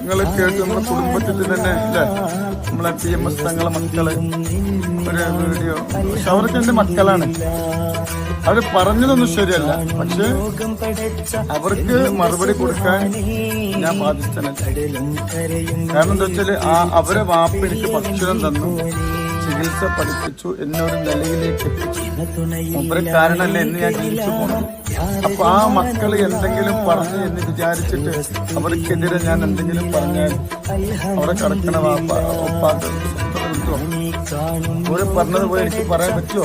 നിങ്ങൾ കേട്ട് നമ്മുടെ കുടുംബത്തിൽ തന്നെ അല്ലേ, നമ്മളെ PMS തങ്ങളെ മക്കള് ഒരു വീഡിയോ. പക്ഷെ അവർക്ക് എന്റെ മക്കളാണ്. അവര് പറഞ്ഞതൊന്നും ശരിയല്ല, പക്ഷെ അവർക്ക് മറുപടി കൊടുക്കാൻ ഞാൻ ബാധിച്ചല്ല. കാരണം എന്താ വെച്ചാല് അവരെ വാപ്പ എനിക്ക് ഭക്ഷണം തന്നു, ചികിത്സ പഠിപ്പിച്ചു, എന്നൊരു നിലയിലേക്ക് എത്തിച്ചു. മൂപ്പര് കാരണമല്ലേ എന്ന് ഞാൻ ജീവിച്ചു പോകണം. അപ്പൊ ആ മക്കള് എന്തെങ്കിലും പറഞ്ഞു എന്ന് വിചാരിച്ചിട്ട് അവർക്കെതിരെ ഞാൻ എന്തെങ്കിലും പറഞ്ഞാൽ അവിടെ കിടക്കണ വാപ്പ ഒപ്പാക്ക് ഒരു പറഞ്ഞതുപോലെ എനിക്ക് പറയാൻ പറ്റുമോ?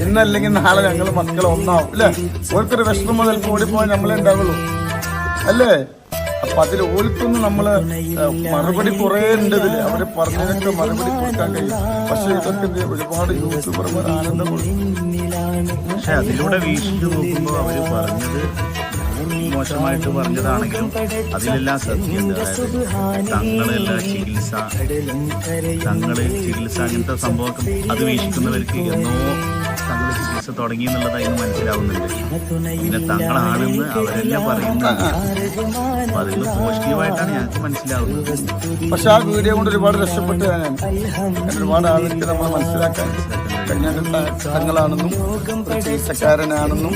ഇന്നല്ലെങ്കിൽ നാളെ ഞങ്ങൾ മക്കളെ ഒന്നാവും അല്ലേ? ഓർക്കൊരു വിഷമം മുതൽ ഓടിപ്പോയാൽ നമ്മളെ ഉണ്ടാവുള്ളൂ അല്ലേ? അപ്പൊ അതിൽ ഓൽക്കൊന്നും നമ്മള് മറുപടി കുറെ ഉണ്ട് ഇതില്. അവര് പറഞ്ഞതിനൊക്കെ മറുപടി കൊടുക്കാൻ കഴിയും. പക്ഷെ ഇതൊക്കെ ഒരുപാട് യൂട്യൂബർമാർ ആനന്ദം കൊടുക്കും. പക്ഷെ അതിലൂടെ വീക്ഷിച്ചു നോക്കുമ്പോൾ അവര് പറഞ്ഞത് മോശമായിട്ട് പറഞ്ഞതാണെങ്കിലും അതിലെല്ലാം സത്യമുണ്ട്. അതായത് തങ്ങള് ചികിത്സ അങ്ങനത്തെ സംഭവമൊക്കെ അത് വീക്ഷിക്കുന്നവർക്ക് എന്നോ തങ്ങള് ചികിത്സ തുടങ്ങി എന്നുള്ളതായിരുന്നു മനസ്സിലാവുന്നുണ്ട്. പിന്നെ തങ്ങളാണെന്ന് അവരെന്നെ പറയുന്നുണ്ട്. അപ്പൊ അതിൽ പോസിറ്റീവായിട്ടാണ് ഞങ്ങൾക്ക് മനസ്സിലാവുന്നത്. പക്ഷെ ആ വീഡിയോ കൊണ്ട് ഒരുപാട് രക്ഷപ്പെട്ട് ഒരുപാട് ആളുകൾക്ക് നമ്മൾ മനസ്സിലാക്കാൻ തങ്ങളാണെന്നും ചികിത്സക്കാരനാണെന്നും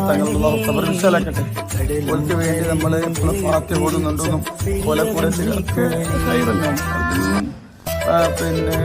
തങ്ങളുള്ള അവർ മനസ്സിലാക്കട്ടെ. ഓർക്ക് വേണ്ടി നമ്മൾ പാർട്ടി ഓടുന്നുണ്ടെന്നും പോലെ കൂടെ പിന്നെ